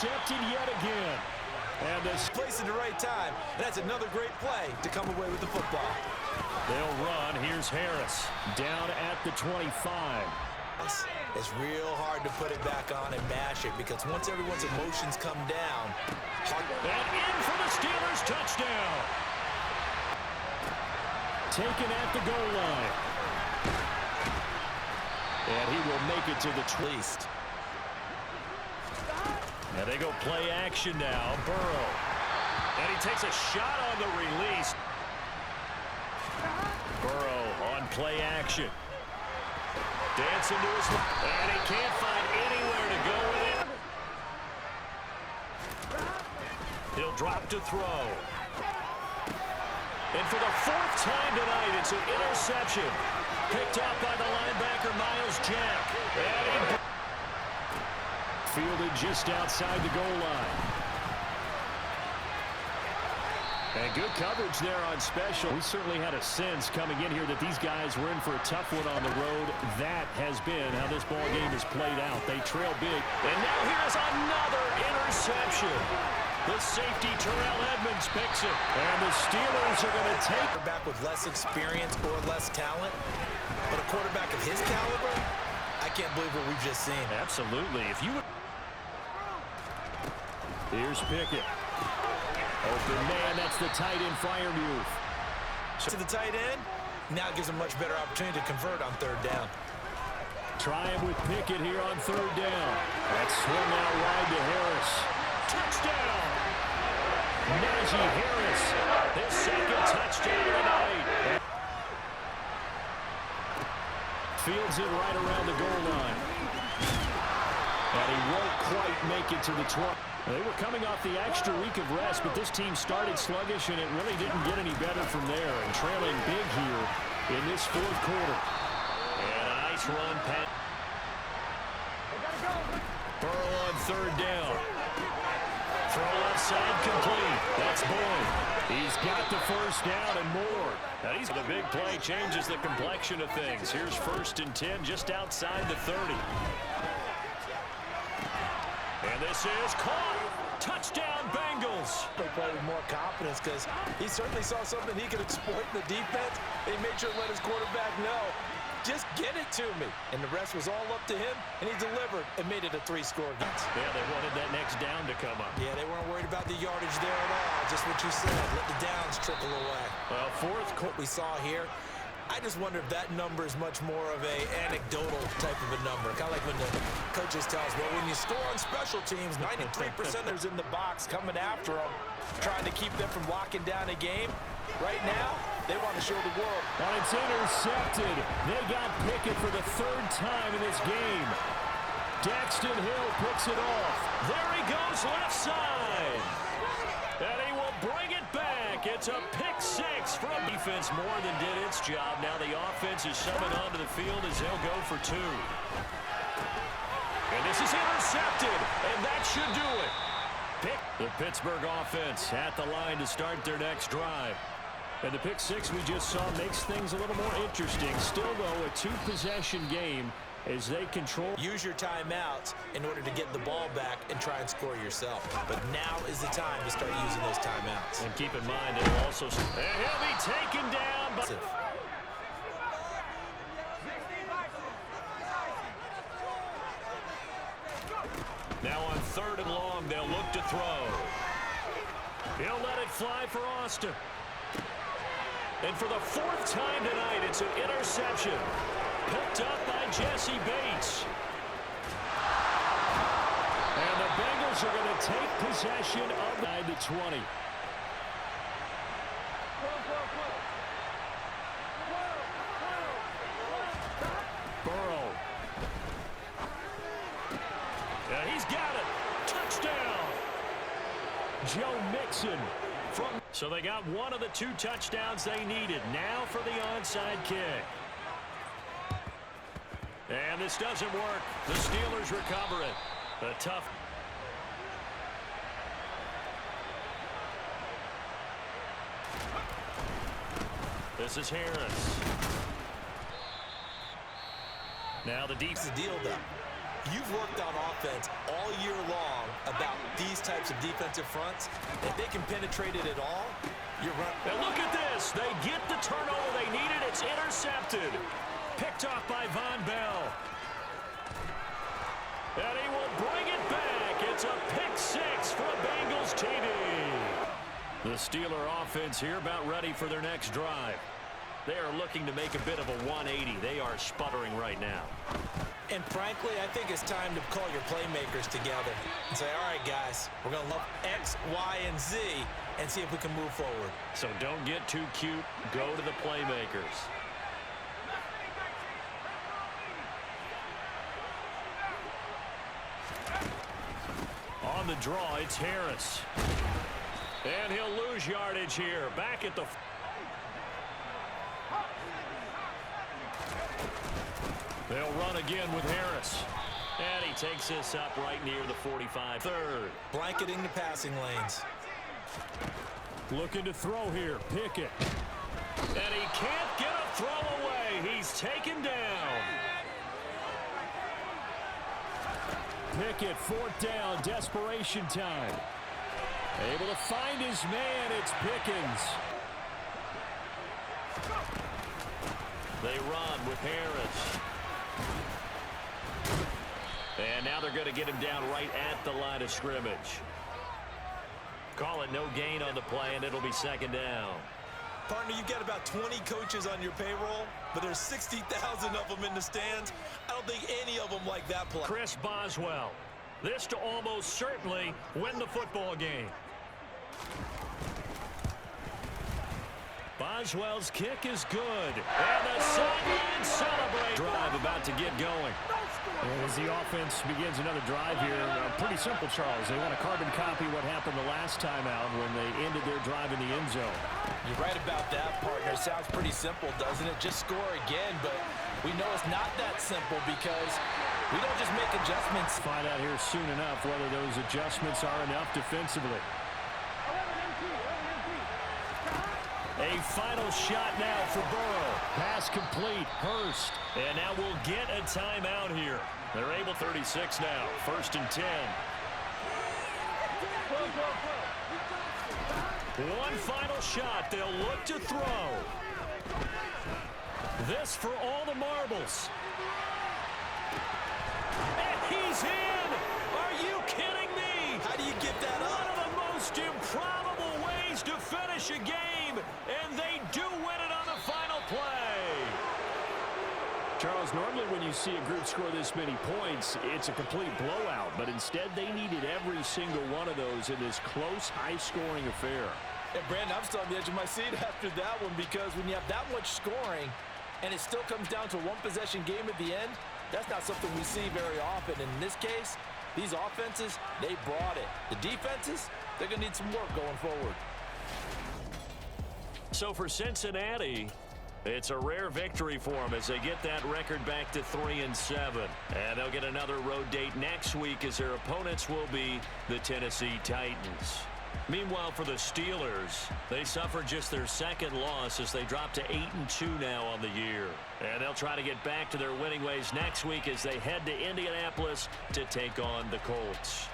intercepted yet again. And this place at the right time. And that's another great play to come away with the football. They'll run. Here's Harris down at the 25. It's real hard to put it back on and mash it because once everyone's emotions come down. And in for the Steelers touchdown. Taken at the goal line. And he will make it to the least. Now they go play action now. Burrow. And he takes a shot on the release. Burrow on play action. Dancing to his left. And he can't find anywhere to go with it. He'll drop to throw. And for the fourth time tonight, it's an interception. Picked up by the linebacker, Myles Jack. And he fielded just outside the goal line. And good coverage there on special. We certainly had a sense coming in here that these guys were in for a tough one on the road. That has been how this ball game has played out. They trail big. And now here's another interception. The safety, Terrell Edmunds, picks it. And the Steelers are going to take a quarterback with less experience or less talent. But a quarterback of his caliber, I can't believe what we've just seen. Absolutely. If you would... Here's Pickett. Open man, that's the tight end Freiermuth. To the tight end, now gives him much better opportunity to convert on third down. Try him with Pickett here on third down. That's swung out wide to Harris. Touchdown! Najee Harris, his second touchdown tonight. Fields it right around the goal line. And he won't quite make it to the 20. They were coming off the extra week of rest, but this team started sluggish, and it really didn't get any better from there. And trailing big here in this fourth quarter. And a nice run, Pat. Burrow on third down. Throw left side complete. That's Boyd. He's got the first down and more. Now he's the big play changes the complexion of things. Here's 1st and 10 just outside the 30. And this is caught. Touchdown, Bengals. They play with more confidence because he certainly saw something he could exploit in the defense. He made sure to let his quarterback know, just get it to me. And the rest was all up to him, and he delivered and made it a 3-score game. Yeah, they wanted that next down to come up. Yeah, they weren't worried about the yardage there at all. Just what you said, let the downs trickle away. Well, fourth quarter we saw here, I just wonder if that number is much more of a anecdotal type of a number. Kind of like when the coaches tell us, well, when you score on special teams, 93%ers in the box coming after them, trying to keep them from locking down a game. Right now, they want to show the world. And it's intercepted. They got Pickett for the 3rd time in this game. Daxton Hill picks it off. There he goes left side. And he will bring it back. It's a pick-6 from defense more than did its job. Now the offense is summoned onto the field as they'll go for 2. And this is intercepted, and that should do it. The Pittsburgh offense at the line to start their next drive. And the pick-6 we just saw makes things a little more interesting. Still, though, a 2-possession game as they control. Use your timeouts in order to get the ball back and try and score yourself. But now is the time to start using those timeouts. And keep in mind, it'll also... And he'll be taken down by... Now on 3rd and long, they'll look to throw. He'll let it fly for Austin. And for the 4th time tonight, it's an interception. Picked up by Jesse Bates. And the Bengals are going to take possession of the 20. Burrow. Yeah, he's got it. Touchdown. Joe Mixon. So they got one of the 2 touchdowns they needed. Now for the onside kick. And this doesn't work. The Steelers recover it. A tough. This is Harris. Now the deep. That's the deal, though. You've worked on offense all year long about these types of defensive fronts. If they can penetrate it at all, you're running. And look at this. They get the turnover they needed. It's intercepted. Picked off by Von Bell. And he will bring it back. It's a pick six for a Bengals TD. The Steeler offense here about ready for their next drive. They are looking to make a bit of a 180. They are sputtering right now. And frankly, I think it's time to call your playmakers together and say, all right, guys, we're going to look X, Y, and Z and see if we can move forward. So don't get too cute. Go to the playmakers. On the draw, it's Harris. And he'll lose yardage here. Back at the... They'll run again with Harris. And he takes this up right near the 45. Third. Blanketing the passing lanes. Looking to throw here. Pickett. And he can't get a throw away. He's taken down. Pickett, fourth down. Desperation time. Able to find his man. It's Pickens. They run with Harris. And now they're going to get him down right at the line of scrimmage. Call it no gain on the play, and it'll be second down. Partner, you've got about 20 coaches on your payroll, but there's 60,000 of them in the stands. I don't think any of them like that play. Chris Boswell. This to almost certainly win the football game. Boswell's kick is good. And the sideline celebrate. Drive about to get going. As the offense begins another drive here, pretty simple, Charles. They want to carbon copy what happened the last time out when they ended their drive in the end zone. You're right about that, partner. Sounds pretty simple, doesn't it? Just score again, but we know it's not that simple because we don't just make adjustments. Find out here soon enough whether those adjustments are enough defensively. A final shot now for Burrow. Pass complete. Hurst. And now we'll get a timeout here. They're able 36 now. First and 10. One final shot. They'll look to throw. This for all the marbles. And he's in. Are you kidding me? How do you get that up? One of the most improbable ways to finish a game, and they do win it on the final play. Charles, normally when you see a group score this many points, it's a complete blowout, but instead they needed every single one of those in this close, high-scoring affair. And Brandon, I'm still on the edge of my seat after that one because when you have that much scoring and it still comes down to a one-possession game at the end, that's not something we see very often. And in this case, these offenses, they brought it. The defenses, they're going to need some work going forward. So for Cincinnati, it's a rare victory for them as they get that record back to 3-7. And they'll get another road date next week as their opponents will be the Tennessee Titans. Meanwhile, for the Steelers, they suffered just their second loss as they drop to 8-2 now on the year. And they'll try to get back to their winning ways next week as they head to Indianapolis to take on the Colts.